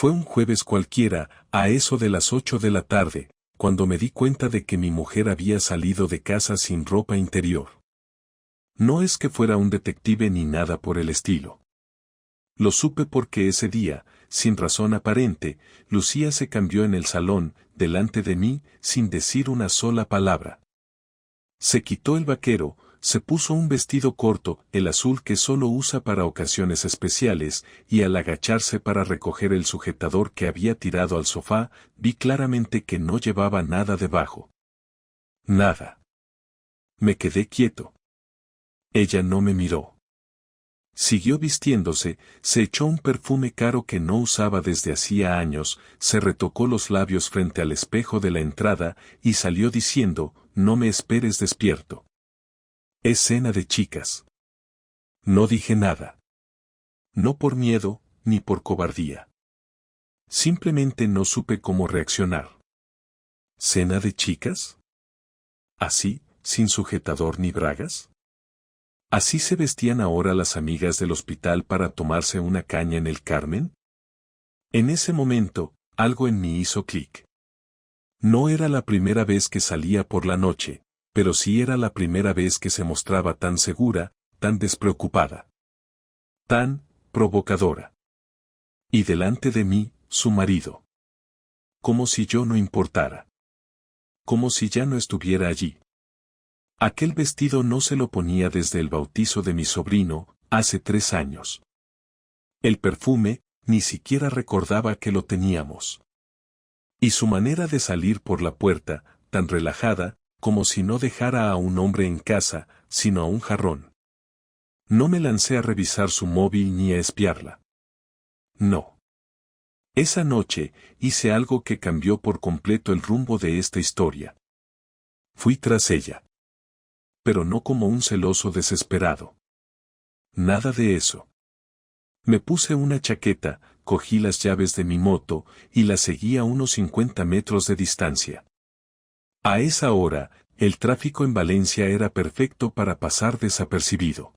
Fue un jueves cualquiera, a eso de las 8 de la tarde, cuando me di cuenta de que mi mujer había salido de casa sin ropa interior. No es que fuera un detective ni nada por el estilo. Lo supe porque ese día, sin razón aparente, Lucía se cambió en el salón, delante de mí, sin decir una sola palabra. Se quitó el vaquero, se puso un vestido corto, el azul que solo usa para ocasiones especiales, y al agacharse para recoger el sujetador que había tirado al sofá, vi claramente que no llevaba nada debajo. Nada. Me quedé quieto. Ella no me miró. Siguió vistiéndose, se echó un perfume caro que no usaba desde hacía años, se retocó los labios frente al espejo de la entrada y salió diciendo, no me esperes despierto. Es cena de chicas. No dije nada. No por miedo, ni por cobardía. Simplemente no supe cómo reaccionar. ¿Cena de chicas? ¿Así, sin sujetador ni bragas? ¿Así se vestían ahora las amigas del hospital para tomarse una caña en el Carmen? En ese momento, algo en mí hizo clic. No era la primera vez que salía por la noche, pero sí era la primera vez que se mostraba tan segura, tan despreocupada. Tan provocadora. Y delante de mí, su marido. Como si yo no importara. Como si ya no estuviera allí. Aquel vestido no se lo ponía desde el bautizo de mi sobrino, hace 3 años. El perfume, ni siquiera recordaba que lo teníamos. Y su manera de salir por la puerta, tan relajada, como si no dejara a un hombre en casa, sino a un jarrón. No me lancé a revisar su móvil ni a espiarla. No. Esa noche, hice algo que cambió por completo el rumbo de esta historia. Fui tras ella. Pero no como un celoso desesperado. Nada de eso. Me puse una chaqueta, cogí las llaves de mi moto, y la seguí a unos 50 metros de distancia. A esa hora, el tráfico en Valencia era perfecto para pasar desapercibido.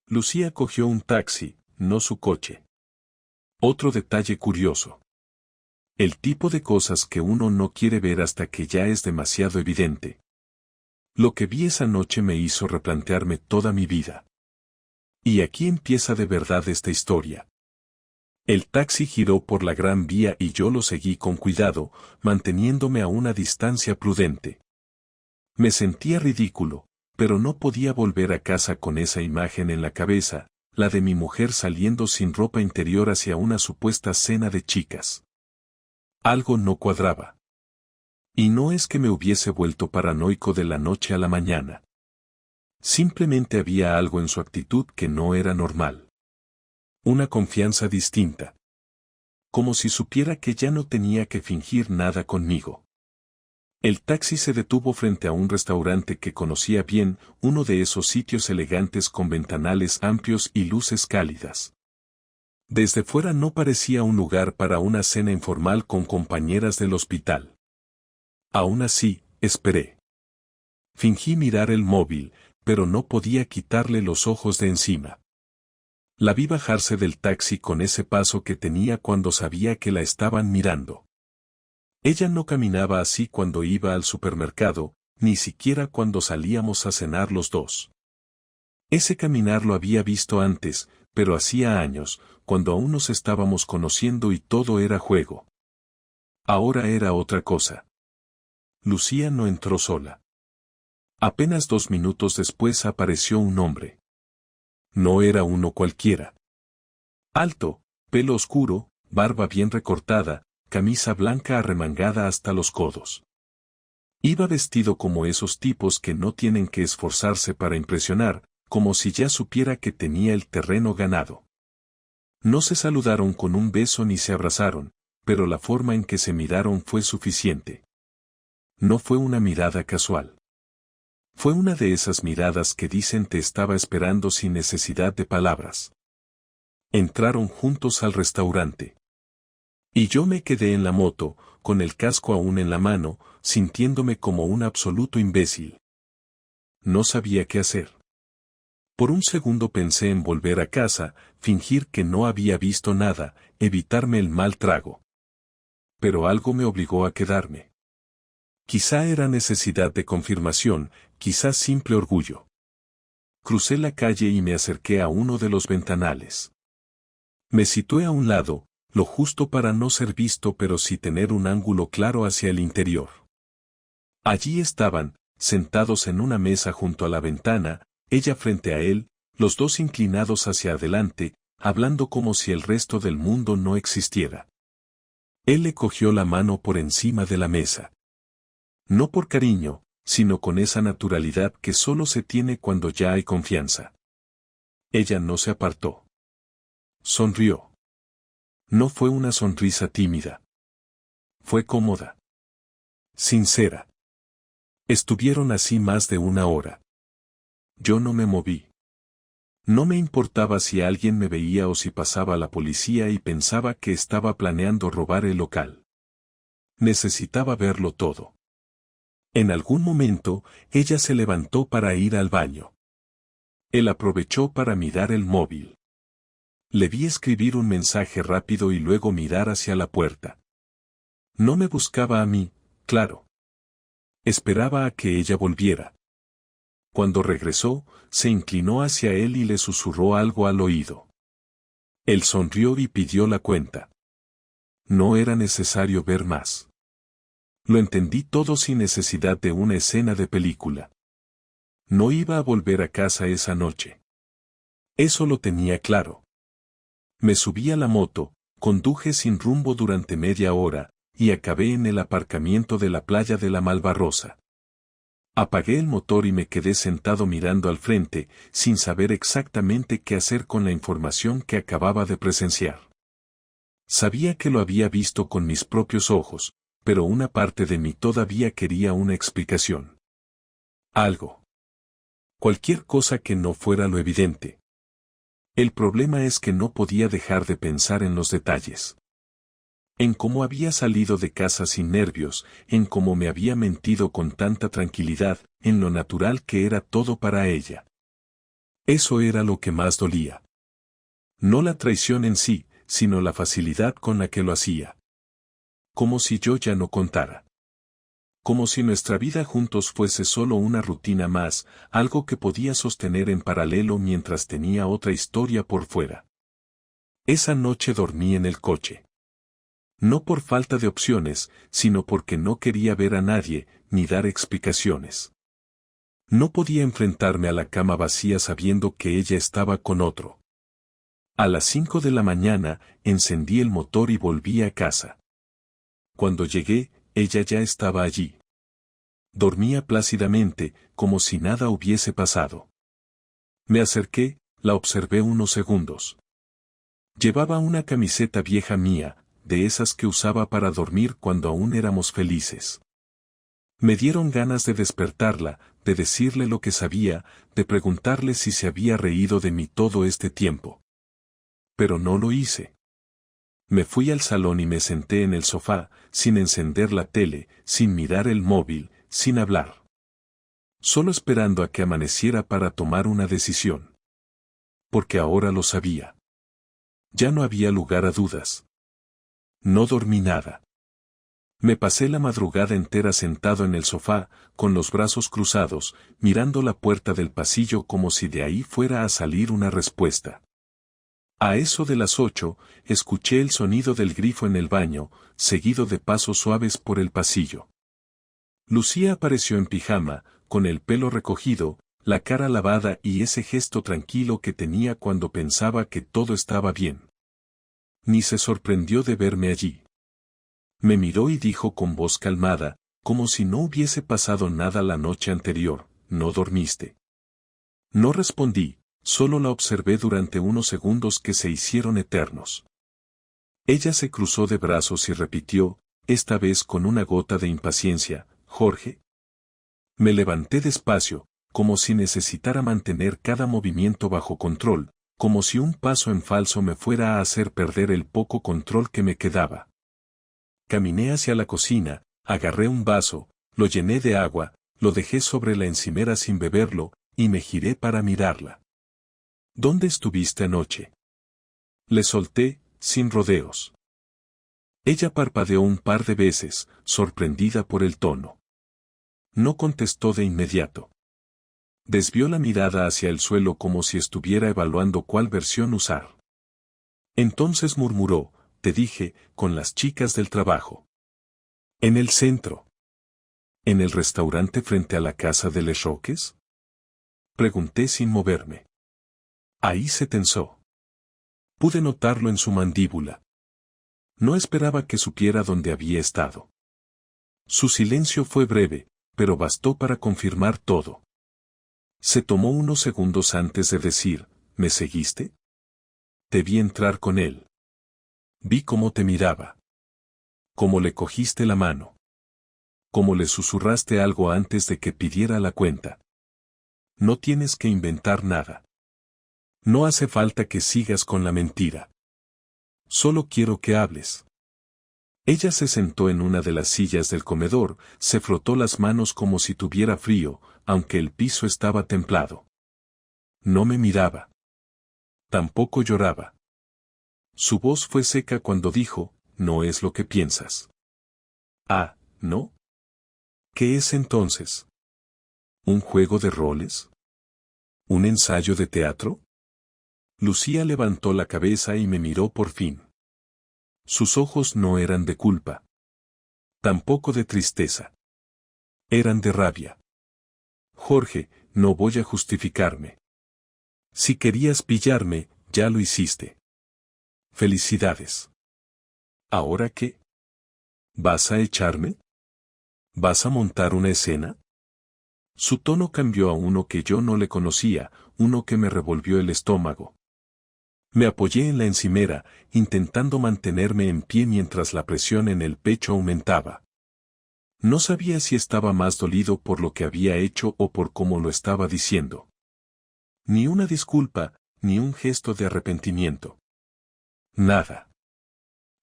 Lucía cogió un taxi, no su coche. Otro detalle curioso. El tipo de cosas que uno no quiere ver hasta que ya es demasiado evidente. Lo que vi esa noche me hizo replantearme toda mi vida. Y aquí empieza de verdad esta historia. El taxi giró por la Gran Vía y yo lo seguí con cuidado, manteniéndome a una distancia prudente. Me sentía ridículo, pero no podía volver a casa con esa imagen en la cabeza, la de mi mujer saliendo sin ropa interior hacia una supuesta cena de chicas. Algo no cuadraba. Y no es que me hubiese vuelto paranoico de la noche a la mañana. Simplemente había algo en su actitud que no era normal. Una confianza distinta. Como si supiera que ya no tenía que fingir nada conmigo. El taxi se detuvo frente a un restaurante que conocía bien, uno de esos sitios elegantes con ventanales amplios y luces cálidas. Desde fuera no parecía un lugar para una cena informal con compañeras del hospital. Aún así, esperé. Fingí mirar el móvil, pero no podía quitarle los ojos de encima. La vi bajarse del taxi con ese paso que tenía cuando sabía que la estaban mirando. Ella no caminaba así cuando iba al supermercado, ni siquiera cuando salíamos a cenar los dos. Ese caminar lo había visto antes, pero hacía años, cuando aún nos estábamos conociendo y todo era juego. Ahora era otra cosa. Lucía no entró sola. Apenas 2 minutos después apareció un hombre. No era uno cualquiera. Alto, pelo oscuro, barba bien recortada, camisa blanca arremangada hasta los codos. Iba vestido como esos tipos que no tienen que esforzarse para impresionar, como si ya supiera que tenía el terreno ganado. No se saludaron con un beso ni se abrazaron, pero la forma en que se miraron fue suficiente. No fue una mirada casual. Fue una de esas miradas que dicen te estaba esperando sin necesidad de palabras. Entraron juntos al restaurante. Y yo me quedé en la moto, con el casco aún en la mano, sintiéndome como un absoluto imbécil. No sabía qué hacer. Por un segundo pensé en volver a casa, fingir que no había visto nada, evitarme el mal trago. Pero algo me obligó a quedarme. Quizá era necesidad de confirmación, quizá simple orgullo. Crucé la calle y me acerqué a uno de los ventanales. Me situé a un lado, lo justo para no ser visto pero sí tener un ángulo claro hacia el interior. Allí estaban, sentados en una mesa junto a la ventana, ella frente a él, los dos inclinados hacia adelante, hablando como si el resto del mundo no existiera. Él le cogió la mano por encima de la mesa. No por cariño, sino con esa naturalidad que solo se tiene cuando ya hay confianza. Ella no se apartó. Sonrió. No fue una sonrisa tímida. Fue cómoda. Sincera. Estuvieron así más de una hora. Yo no me moví. No me importaba si alguien me veía o si pasaba la policía y pensaba que estaba planeando robar el local. Necesitaba verlo todo. En algún momento, ella se levantó para ir al baño. Él aprovechó para mirar el móvil. Le vi escribir un mensaje rápido y luego mirar hacia la puerta. No me buscaba a mí, claro. Esperaba a que ella volviera. Cuando regresó, se inclinó hacia él y le susurró algo al oído. Él sonrió y pidió la cuenta. No era necesario ver más. Lo entendí todo sin necesidad de una escena de película. No iba a volver a casa esa noche. Eso lo tenía claro. Me subí a la moto, conduje sin rumbo durante media hora, y acabé en el aparcamiento de la playa de la Malvarrosa. Apagué el motor y me quedé sentado mirando al frente, sin saber exactamente qué hacer con la información que acababa de presenciar. Sabía que lo había visto con mis propios ojos, pero una parte de mí todavía quería una explicación. Algo. Cualquier cosa que no fuera lo evidente. El problema es que no podía dejar de pensar en los detalles. En cómo había salido de casa sin nervios, en cómo me había mentido con tanta tranquilidad, en lo natural que era todo para ella. Eso era lo que más dolía. No la traición en sí, sino la facilidad con la que lo hacía. Como si yo ya no contara. Como si nuestra vida juntos fuese solo una rutina más, algo que podía sostener en paralelo mientras tenía otra historia por fuera. Esa noche dormí en el coche. No por falta de opciones, sino porque no quería ver a nadie, ni dar explicaciones. No podía enfrentarme a la cama vacía sabiendo que ella estaba con otro. A las 5 de la mañana, encendí el motor y volví a casa. Cuando llegué, ella ya estaba allí. Dormía plácidamente, como si nada hubiese pasado. Me acerqué, la observé unos segundos. Llevaba una camiseta vieja mía, de esas que usaba para dormir cuando aún éramos felices. Me dieron ganas de despertarla, de decirle lo que sabía, de preguntarle si se había reído de mí todo este tiempo. Pero no lo hice. Me fui al salón y me senté en el sofá, sin encender la tele, sin mirar el móvil, sin hablar. Solo esperando a que amaneciera para tomar una decisión. Porque ahora lo sabía. Ya no había lugar a dudas. No dormí nada. Me pasé la madrugada entera sentado en el sofá, con los brazos cruzados, mirando la puerta del pasillo como si de ahí fuera a salir una respuesta. A eso de las 8, escuché el sonido del grifo en el baño, seguido de pasos suaves por el pasillo. Lucía apareció en pijama, con el pelo recogido, la cara lavada y ese gesto tranquilo que tenía cuando pensaba que todo estaba bien. Ni se sorprendió de verme allí. Me miró y dijo con voz calmada, como si no hubiese pasado nada la noche anterior, ¿no dormiste? No respondí, solo la observé durante unos segundos que se hicieron eternos. Ella se cruzó de brazos y repitió, esta vez con una gota de impaciencia, ¿Jorge? Me levanté despacio, como si necesitara mantener cada movimiento bajo control, como si un paso en falso me fuera a hacer perder el poco control que me quedaba. Caminé hacia la cocina, agarré un vaso, lo llené de agua, lo dejé sobre la encimera sin beberlo, y me giré para mirarla. ¿Dónde estuviste anoche? Le solté, sin rodeos. Ella parpadeó un par de veces, sorprendida por el tono. No contestó de inmediato. Desvió la mirada hacia el suelo como si estuviera evaluando cuál versión usar. Entonces murmuró, te dije, con las chicas del trabajo. En el centro. ¿En el restaurante frente a la casa de Les Roques? Pregunté sin moverme. Ahí se tensó. Pude notarlo en su mandíbula. No esperaba que supiera dónde había estado. Su silencio fue breve, pero bastó para confirmar todo. Se tomó unos segundos antes de decir, ¿me seguiste? Te vi entrar con él. Vi cómo te miraba. Cómo le cogiste la mano. Cómo le susurraste algo antes de que pidiera la cuenta. No tienes que inventar nada. No hace falta que sigas con la mentira. Solo quiero que hables. Ella se sentó en una de las sillas del comedor, se frotó las manos como si tuviera frío, aunque el piso estaba templado. No me miraba. Tampoco lloraba. Su voz fue seca cuando dijo, no es lo que piensas. Ah, ¿no? ¿Qué es entonces? ¿Un juego de roles? ¿Un ensayo de teatro? Lucía levantó la cabeza y me miró por fin. Sus ojos no eran de culpa. Tampoco de tristeza. Eran de rabia. Jorge, no voy a justificarme. Si querías pillarme, ya lo hiciste. Felicidades. ¿Ahora qué? ¿Vas a echarme? ¿Vas a montar una escena? Su tono cambió a uno que yo no le conocía, uno que me revolvió el estómago. Me apoyé en la encimera, intentando mantenerme en pie mientras la presión en el pecho aumentaba. No sabía si estaba más dolido por lo que había hecho o por cómo lo estaba diciendo. Ni una disculpa, ni un gesto de arrepentimiento. Nada.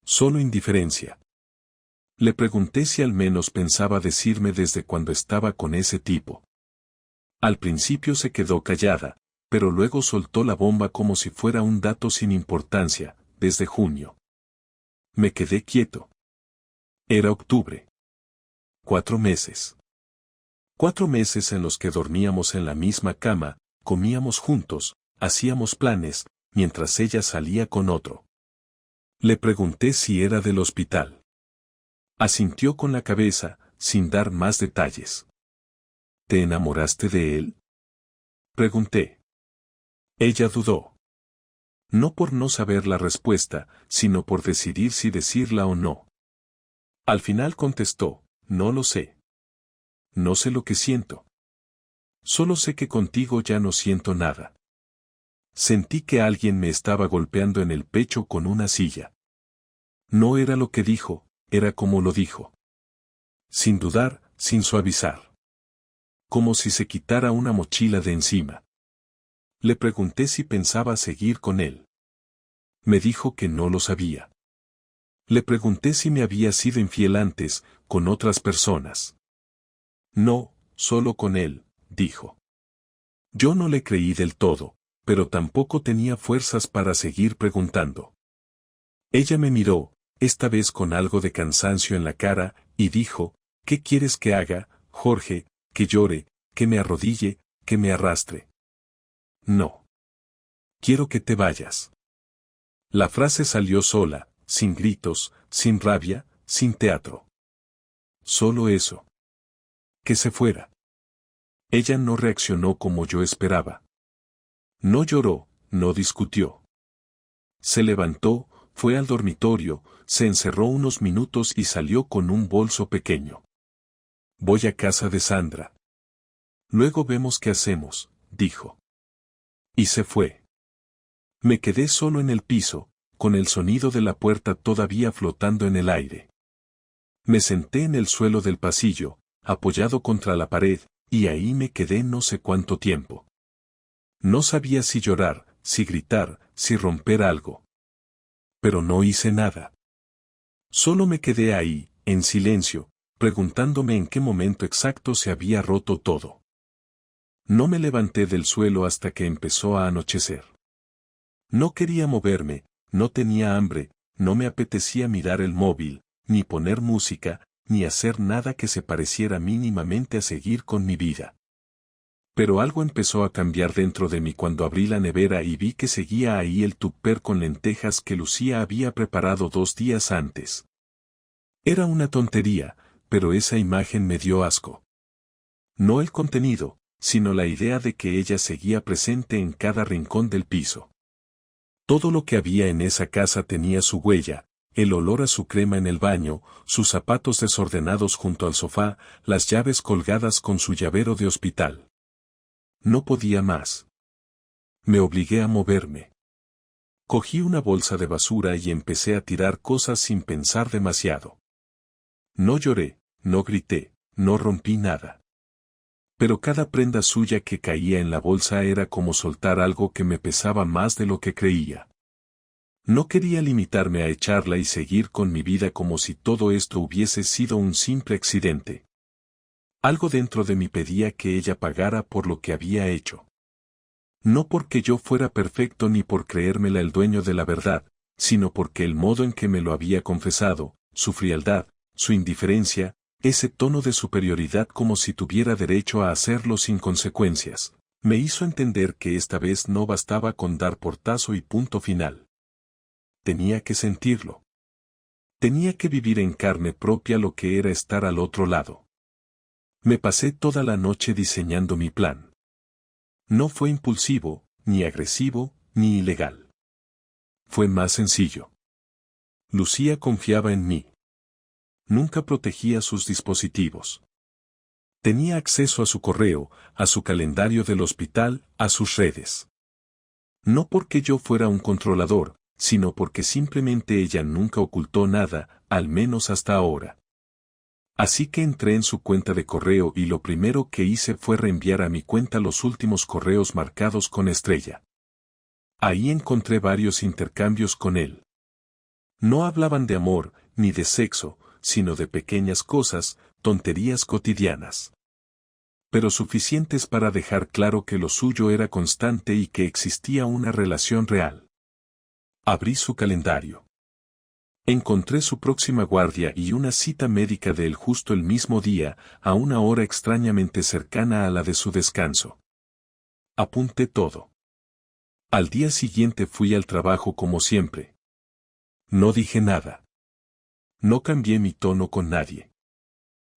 Solo indiferencia. Le pregunté si al menos pensaba decirme desde cuando estaba con ese tipo. Al principio se quedó callada, pero luego soltó la bomba como si fuera un dato sin importancia, desde junio. Me quedé quieto. Era octubre. 4 meses. 4 meses en los que dormíamos en la misma cama, comíamos juntos, hacíamos planes, mientras ella salía con otro. Le pregunté si era del hospital. Asintió con la cabeza, sin dar más detalles. ¿Te enamoraste de él? Pregunté. Ella dudó. No por no saber la respuesta, sino por decidir si decirla o no. Al final contestó, no lo sé. No sé lo que siento. Solo sé que contigo ya no siento nada. Sentí que alguien me estaba golpeando en el pecho con una silla. No era lo que dijo, era como lo dijo. Sin dudar, sin suavizar. Como si se quitara una mochila de encima. Le pregunté si pensaba seguir con él. Me dijo que no lo sabía. Le pregunté si me había sido infiel antes, con otras personas. No, solo con él, dijo. Yo no le creí del todo, pero tampoco tenía fuerzas para seguir preguntando. Ella me miró, esta vez con algo de cansancio en la cara, y dijo, ¿qué quieres que haga, Jorge? Que llore, que me arrodille, que me arrastre. No. Quiero que te vayas. La frase salió sola, sin gritos, sin rabia, sin teatro. Solo eso. Que se fuera. Ella no reaccionó como yo esperaba. No lloró, no discutió. Se levantó, fue al dormitorio, se encerró unos minutos y salió con un bolso pequeño. Voy a casa de Sandra. Luego vemos qué hacemos, dijo. Y se fue. Me quedé solo en el piso, con el sonido de la puerta todavía flotando en el aire. Me senté en el suelo del pasillo, apoyado contra la pared, y ahí me quedé no sé cuánto tiempo. No sabía si llorar, si gritar, si romper algo. Pero no hice nada. Solo me quedé ahí, en silencio, preguntándome en qué momento exacto se había roto todo. No me levanté del suelo hasta que empezó a anochecer. No quería moverme, no tenía hambre, no me apetecía mirar el móvil, ni poner música, ni hacer nada que se pareciera mínimamente a seguir con mi vida. Pero algo empezó a cambiar dentro de mí cuando abrí la nevera y vi que seguía ahí el tupper con lentejas que Lucía había preparado 2 días antes. Era una tontería, pero esa imagen me dio asco. No el contenido, sino la idea de que ella seguía presente en cada rincón del piso. Todo lo que había en esa casa tenía su huella, el olor a su crema en el baño, sus zapatos desordenados junto al sofá, las llaves colgadas con su llavero de hospital. No podía más. Me obligué a moverme. Cogí una bolsa de basura y empecé a tirar cosas sin pensar demasiado. No lloré, no grité, no rompí nada. Pero cada prenda suya que caía en la bolsa era como soltar algo que me pesaba más de lo que creía. No quería limitarme a echarla y seguir con mi vida como si todo esto hubiese sido un simple accidente. Algo dentro de mí pedía que ella pagara por lo que había hecho. No porque yo fuera perfecto ni por creérmela el dueño de la verdad, sino porque el modo en que me lo había confesado, su frialdad, su indiferencia, ese tono de superioridad como si tuviera derecho a hacerlo sin consecuencias, me hizo entender que esta vez no bastaba con dar portazo y punto final. Tenía que sentirlo. Tenía que vivir en carne propia lo que era estar al otro lado. Me pasé toda la noche diseñando mi plan. No fue impulsivo, ni agresivo, ni ilegal. Fue más sencillo. Lucía confiaba en mí. Nunca protegía sus dispositivos. Tenía acceso a su correo, a su calendario del hospital, a sus redes. No porque yo fuera un controlador, sino porque simplemente ella nunca ocultó nada, al menos hasta ahora. Así que entré en su cuenta de correo y lo primero que hice fue reenviar a mi cuenta los últimos correos marcados con estrella. Ahí encontré varios intercambios con él. No hablaban de amor, ni de sexo, sino de pequeñas cosas, tonterías cotidianas. Pero suficientes para dejar claro que lo suyo era constante y que existía una relación real. Abrí su calendario. Encontré su próxima guardia y una cita médica de él justo el mismo día, a una hora extrañamente cercana a la de su descanso. Apunté todo. Al día siguiente fui al trabajo como siempre. No dije nada. No cambié mi tono con nadie.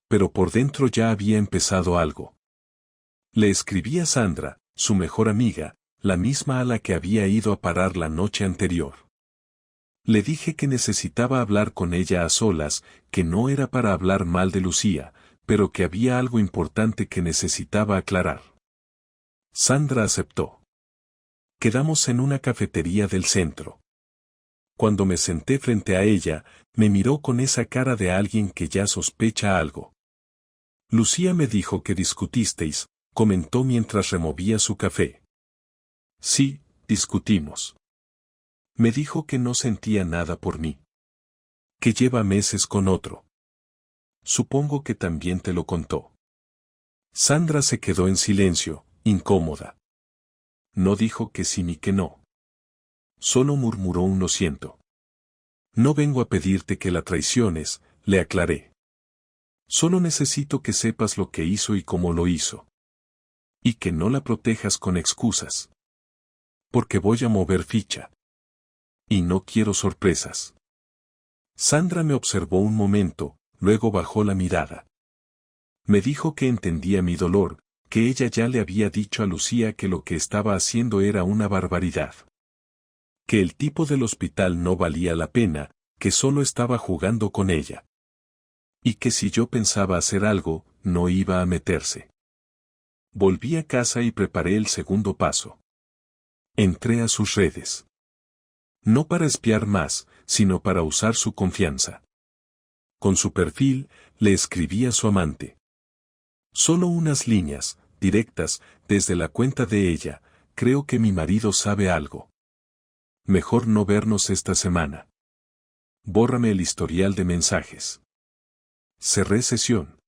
Pero por dentro ya había empezado algo. Le escribí a Sandra, su mejor amiga, la misma a la que había ido a parar la noche anterior. Le dije que necesitaba hablar con ella a solas, que no era para hablar mal de Lucía, pero que había algo importante que necesitaba aclarar. Sandra aceptó. Quedamos en una cafetería del centro. Cuando me senté frente a ella, me miró con esa cara de alguien que ya sospecha algo. Lucía me dijo que discutisteis, comentó mientras removía su café. Sí, discutimos. Me dijo que no sentía nada por mí. Que lleva meses con otro. Supongo que también te lo contó. Sandra se quedó en silencio, incómoda. No dijo que sí ni que no. Solo murmuró un lo siento. No vengo a pedirte que la traiciones, le aclaré. Solo necesito que sepas lo que hizo y cómo lo hizo. Y que no la protejas con excusas. Porque voy a mover ficha. Y no quiero sorpresas. Sandra me observó un momento, luego bajó la mirada. Me dijo que entendía mi dolor, que ella ya le había dicho a Lucía que lo que estaba haciendo era una barbaridad. Que el tipo del hospital no valía la pena, que solo estaba jugando con ella. Y que si yo pensaba hacer algo, no iba a meterse. Volví a casa y preparé el segundo paso. Entré a sus redes. No para espiar más, sino para usar su confianza. Con su perfil, le escribí a su amante. Solo unas líneas, directas, desde la cuenta de ella, creo que mi marido sabe algo. Mejor no vernos esta semana. Bórrame el historial de mensajes. Cerré sesión.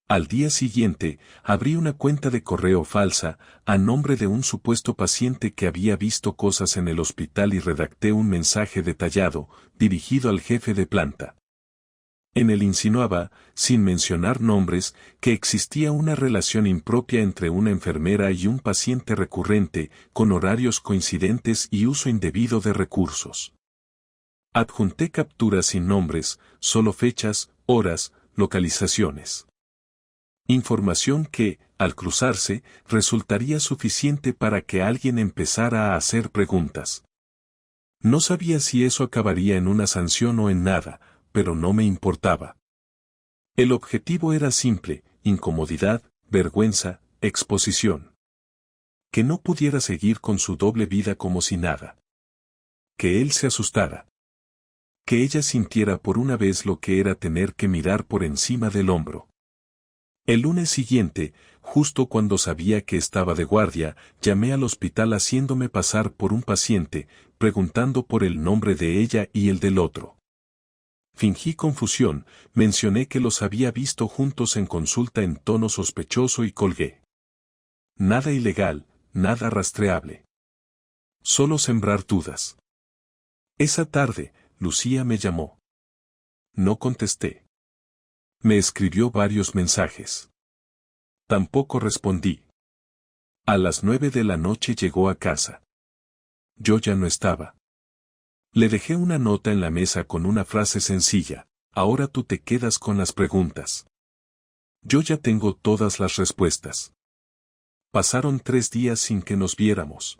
Al día siguiente, abrí una cuenta de correo falsa, a nombre de un supuesto paciente que había visto cosas en el hospital y redacté un mensaje detallado, dirigido al jefe de planta. En él insinuaba, sin mencionar nombres, que existía una relación impropia entre una enfermera y un paciente recurrente, con horarios coincidentes y uso indebido de recursos. Adjunté capturas sin nombres, solo fechas, horas, localizaciones. Información que, al cruzarse, resultaría suficiente para que alguien empezara a hacer preguntas. No sabía si eso acabaría en una sanción o en nada, pero no me importaba. El objetivo era simple: incomodidad, vergüenza, exposición. Que no pudiera seguir con su doble vida como si nada. Que él se asustara. Que ella sintiera por una vez lo que era tener que mirar por encima del hombro. El lunes siguiente, justo cuando sabía que estaba de guardia, llamé al hospital haciéndome pasar por un paciente, preguntando por el nombre de ella y el del otro. Fingí confusión, mencioné que los había visto juntos en consulta en tono sospechoso y colgué. Nada ilegal, nada rastreable. Solo sembrar dudas. Esa tarde, Lucía me llamó. No contesté. Me escribió varios mensajes. Tampoco respondí. A las 9 de la noche llegó a casa. Yo ya no estaba. Le dejé una nota en la mesa con una frase sencilla: ahora tú te quedas con las preguntas. Yo ya tengo todas las respuestas. Pasaron 3 días sin que nos viéramos.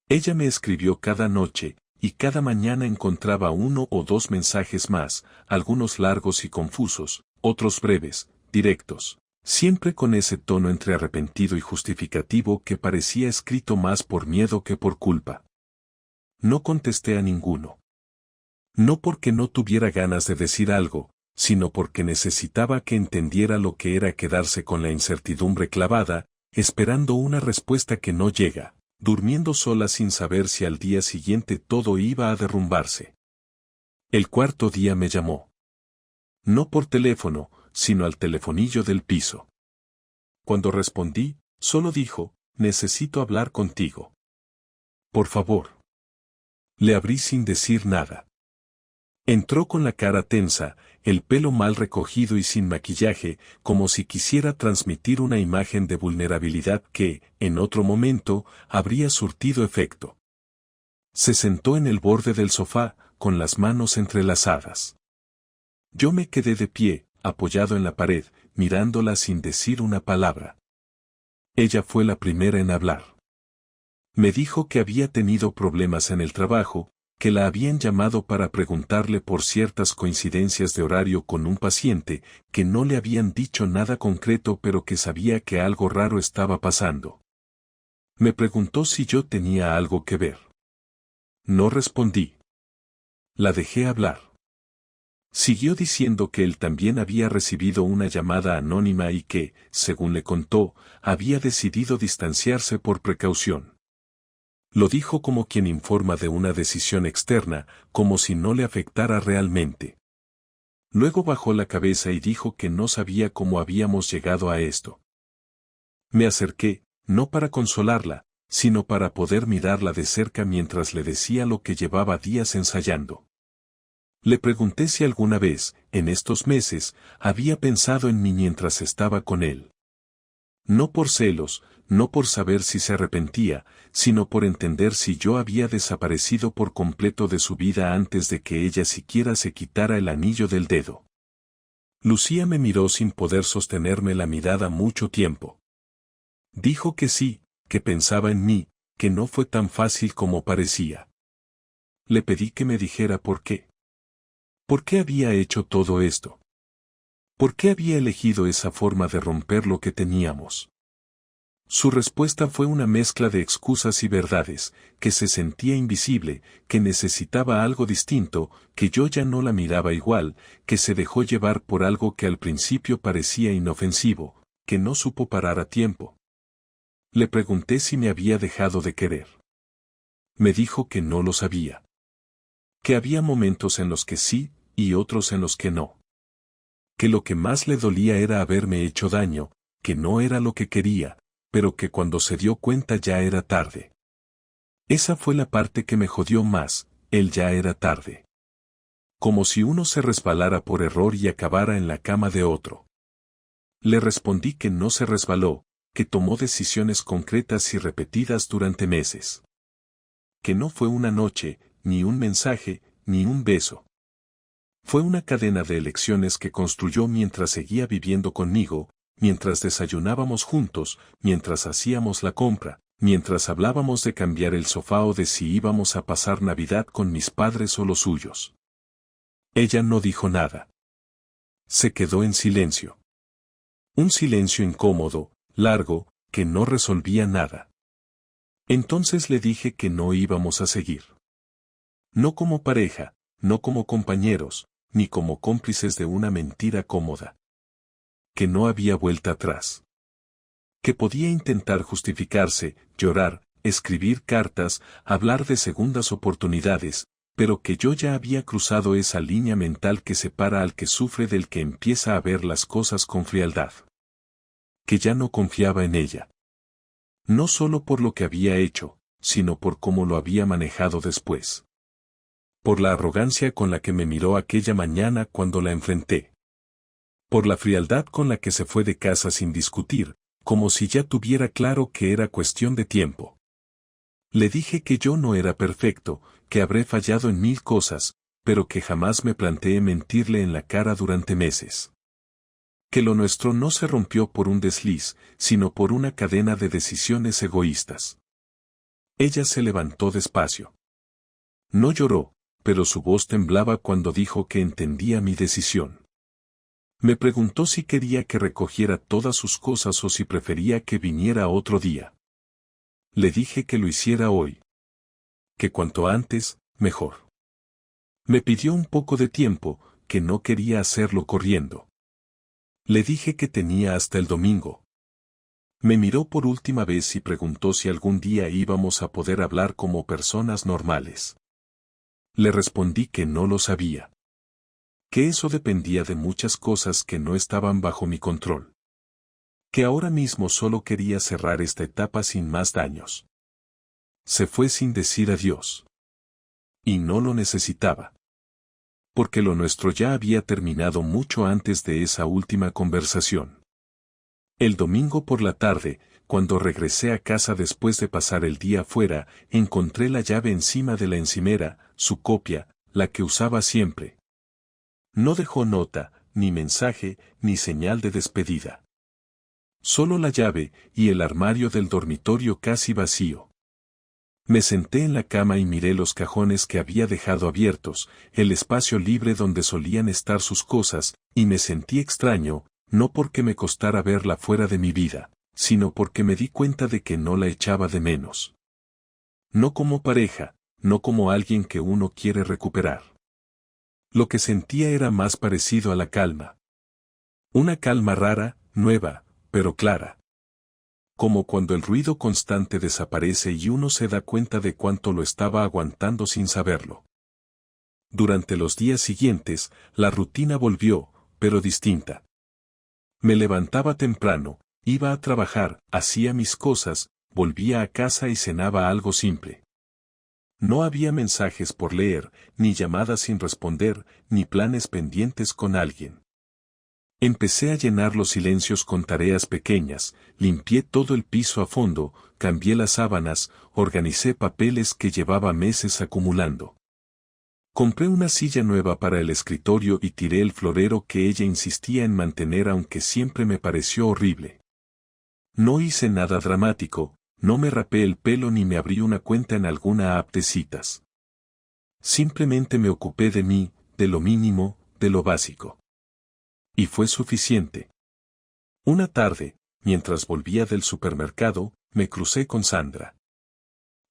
Ella me escribió cada noche, y cada mañana encontraba 1 o 2 mensajes más, algunos largos y confusos, otros breves, directos, siempre con ese tono entre arrepentido y justificativo que parecía escrito más por miedo que por culpa. No contesté a ninguno. No porque no tuviera ganas de decir algo, sino porque necesitaba que entendiera lo que era quedarse con la incertidumbre clavada, esperando una respuesta que no llega, durmiendo sola sin saber si al día siguiente todo iba a derrumbarse. El cuarto día me llamó. No por teléfono, sino al telefonillo del piso. Cuando respondí, solo dijo: necesito hablar contigo. Por favor. Le abrí sin decir nada. Entró con la cara tensa, el pelo mal recogido y sin maquillaje, como si quisiera transmitir una imagen de vulnerabilidad que, en otro momento, habría surtido efecto. Se sentó en el borde del sofá, con las manos entrelazadas. Yo me quedé de pie, apoyado en la pared, mirándola sin decir una palabra. Ella fue la primera en hablar. Me dijo que había tenido problemas en el trabajo, que la habían llamado para preguntarle por ciertas coincidencias de horario con un paciente, que no le habían dicho nada concreto pero que sabía que algo raro estaba pasando. Me preguntó si yo tenía algo que ver. No respondí. La dejé hablar. Siguió diciendo que él también había recibido una llamada anónima y que, según le contó, había decidido distanciarse por precaución. Lo dijo como quien informa de una decisión externa, como si no le afectara realmente. Luego bajó la cabeza y dijo que no sabía cómo habíamos llegado a esto. Me acerqué, no para consolarla, sino para poder mirarla de cerca mientras le decía lo que llevaba días ensayando. Le pregunté si alguna vez, en estos meses, había pensado en mí mientras estaba con él. No por celos, no por saber si se arrepentía, sino por entender si yo había desaparecido por completo de su vida antes de que ella siquiera se quitara el anillo del dedo. Lucía me miró sin poder sostenerme la mirada mucho tiempo. Dijo que sí, que pensaba en mí, que no fue tan fácil como parecía. Le pedí que me dijera por qué. ¿Por qué había hecho todo esto? ¿Por qué había elegido esa forma de romper lo que teníamos? Su respuesta fue una mezcla de excusas y verdades, que se sentía invisible, que necesitaba algo distinto, que yo ya no la miraba igual, que se dejó llevar por algo que al principio parecía inofensivo, que no supo parar a tiempo. Le pregunté si me había dejado de querer. Me dijo que no lo sabía. Que había momentos en los que sí, y otros en los que no. Que lo que más le dolía era haberme hecho daño, que no era lo que quería, pero que cuando se dio cuenta ya era tarde. Esa fue la parte que me jodió más, él ya era tarde. Como si uno se resbalara por error y acabara en la cama de otro. Le respondí que no se resbaló, que tomó decisiones concretas y repetidas durante meses. Que no fue una noche, ni un mensaje, ni un beso. Fue una cadena de elecciones que construyó mientras seguía viviendo conmigo, mientras desayunábamos juntos, mientras hacíamos la compra, mientras hablábamos de cambiar el sofá o de si íbamos a pasar Navidad con mis padres o los suyos. Ella no dijo nada. Se quedó en silencio. Un silencio incómodo, largo, que no resolvía nada. Entonces le dije que no íbamos a seguir. No como pareja, no como compañeros, ni como cómplices de una mentira cómoda. Que no había vuelta atrás. Que podía intentar justificarse, llorar, escribir cartas, hablar de segundas oportunidades, pero que yo ya había cruzado esa línea mental que separa al que sufre del que empieza a ver las cosas con frialdad. Que ya no confiaba en ella. No solo por lo que había hecho, sino por cómo lo había manejado después. Por la arrogancia con la que me miró aquella mañana cuando la enfrenté. Por la frialdad con la que se fue de casa sin discutir, como si ya tuviera claro que era cuestión de tiempo. Le dije que yo no era perfecto, que habré fallado en 1000 cosas, pero que jamás me planteé mentirle en la cara durante meses. Que lo nuestro no se rompió por un desliz, sino por una cadena de decisiones egoístas. Ella se levantó despacio. No lloró, pero su voz temblaba cuando dijo que entendía mi decisión. Me preguntó si quería que recogiera todas sus cosas o si prefería que viniera otro día. Le dije que lo hiciera hoy. Que cuanto antes, mejor. Me pidió un poco de tiempo, que no quería hacerlo corriendo. Le dije que tenía hasta el domingo. Me miró por última vez y preguntó si algún día íbamos a poder hablar como personas normales. Le respondí que no lo sabía. Que eso dependía de muchas cosas que no estaban bajo mi control. Que ahora mismo solo quería cerrar esta etapa sin más daños. Se fue sin decir adiós. Y no lo necesitaba. Porque lo nuestro ya había terminado mucho antes de esa última conversación. El domingo por la tarde, cuando regresé a casa después de pasar el día fuera, encontré la llave encima de la encimera, su copia, la que usaba siempre. No dejó nota, ni mensaje, ni señal de despedida. Solo la llave y el armario del dormitorio casi vacío. Me senté en la cama y miré los cajones que había dejado abiertos, el espacio libre donde solían estar sus cosas, y me sentí extraño, no porque me costara verla fuera de mi vida, sino porque me di cuenta de que no la echaba de menos. No como pareja, no como alguien que uno quiere recuperar. Lo que sentía era más parecido a la calma. Una calma rara, nueva, pero clara. Como cuando el ruido constante desaparece y uno se da cuenta de cuánto lo estaba aguantando sin saberlo. Durante los días siguientes, la rutina volvió, pero distinta. Me levantaba temprano, iba a trabajar, hacía mis cosas, volvía a casa y cenaba algo simple. No había mensajes por leer, ni llamadas sin responder, ni planes pendientes con alguien. Empecé a llenar los silencios con tareas pequeñas, limpié todo el piso a fondo, cambié las sábanas, organicé papeles que llevaba meses acumulando. Compré una silla nueva para el escritorio y tiré el florero que ella insistía en mantener aunque siempre me pareció horrible. No hice nada dramático, no me rapé el pelo ni me abrí una cuenta en alguna app de citas. Simplemente me ocupé de mí, de lo mínimo, de lo básico. Y fue suficiente. Una tarde, mientras volvía del supermercado, me crucé con Sandra.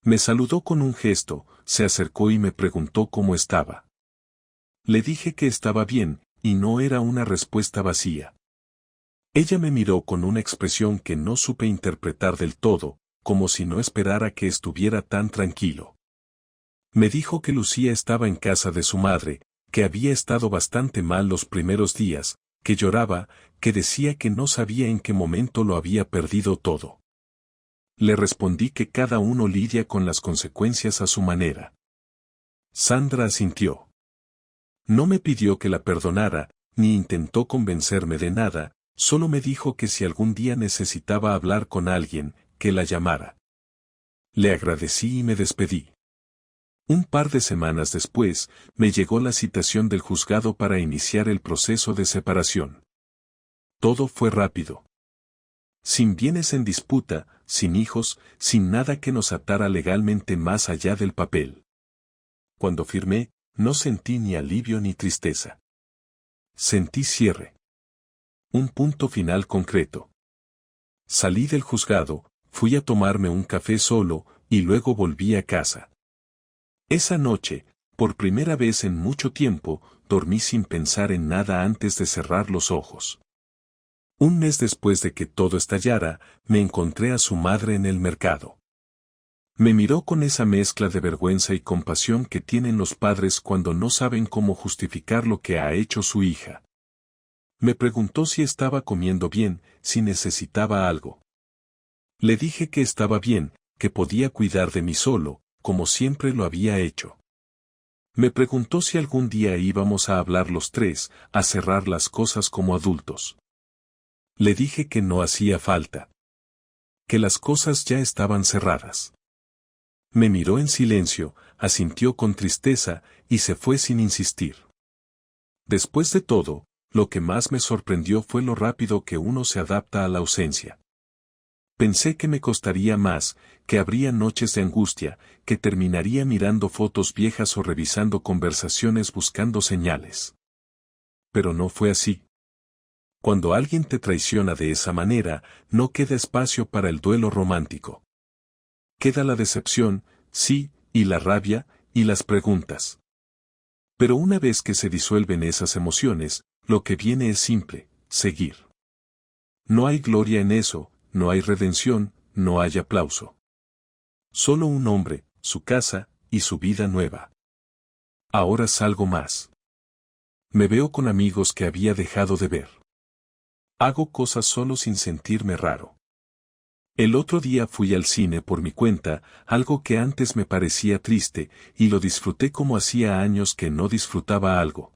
Me saludó con un gesto, se acercó y me preguntó cómo estaba. Le dije que estaba bien, y no era una respuesta vacía. Ella me miró con una expresión que no supe interpretar del todo, como si no esperara que estuviera tan tranquilo. Me dijo que Lucía estaba en casa de su madre, que había estado bastante mal los primeros días, que lloraba, que decía que no sabía en qué momento lo había perdido todo. Le respondí que cada uno lidia con las consecuencias a su manera. Sandra asintió. No me pidió que la perdonara, ni intentó convencerme de nada, solo me dijo que si algún día necesitaba hablar con alguien, que la llamara. Le agradecí y me despedí. Un par de semanas después, me llegó la citación del juzgado para iniciar el proceso de separación. Todo fue rápido. Sin bienes en disputa, sin hijos, sin nada que nos atara legalmente más allá del papel. Cuando firmé, no sentí ni alivio ni tristeza. Sentí cierre. Un punto final concreto. Salí del juzgado, fui a tomarme un café solo, y luego volví a casa. Esa noche, por primera vez en mucho tiempo, dormí sin pensar en nada antes de cerrar los ojos. Un mes después de que todo estallara, me encontré a su madre en el mercado. Me miró con esa mezcla de vergüenza y compasión que tienen los padres cuando no saben cómo justificar lo que ha hecho su hija. Me preguntó si estaba comiendo bien, si necesitaba algo. Le dije que estaba bien, que podía cuidar de mí solo, como siempre lo había hecho. Me preguntó si algún día íbamos a hablar los tres, a cerrar las cosas como adultos. Le dije que no hacía falta. Que las cosas ya estaban cerradas. Me miró en silencio, asintió con tristeza, y se fue sin insistir. Después de todo, lo que más me sorprendió fue lo rápido que uno se adapta a la ausencia. Pensé que me costaría más, que habría noches de angustia, que terminaría mirando fotos viejas o revisando conversaciones buscando señales. Pero no fue así. Cuando alguien te traiciona de esa manera, no queda espacio para el duelo romántico. Queda la decepción, sí, y la rabia, y las preguntas. Pero una vez que se disuelven esas emociones, lo que viene es simple, seguir. No hay gloria en eso, no hay redención, no hay aplauso. Solo un hombre, su casa, y su vida nueva. Ahora salgo más. Me veo con amigos que había dejado de ver. Hago cosas solo sin sentirme raro. El otro día fui al cine por mi cuenta, algo que antes me parecía triste, y lo disfruté como hacía años que no disfrutaba algo.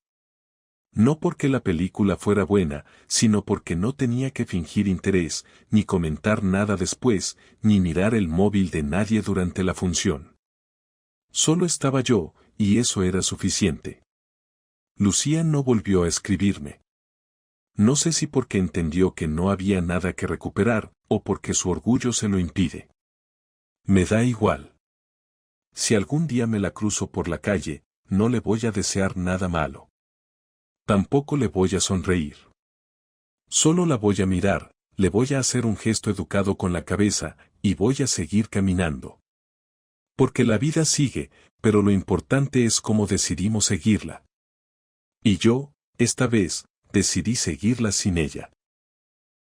No porque la película fuera buena, sino porque no tenía que fingir interés, ni comentar nada después, ni mirar el móvil de nadie durante la función. Solo estaba yo, y eso era suficiente. Lucía no volvió a escribirme. No sé si porque entendió que no había nada que recuperar, o porque su orgullo se lo impide. Me da igual. Si algún día me la cruzo por la calle, no le voy a desear nada malo. Tampoco le voy a sonreír. Solo la voy a mirar, le voy a hacer un gesto educado con la cabeza, y voy a seguir caminando. Porque la vida sigue, pero lo importante es cómo decidimos seguirla. Y yo, esta vez, decidí seguirla sin ella.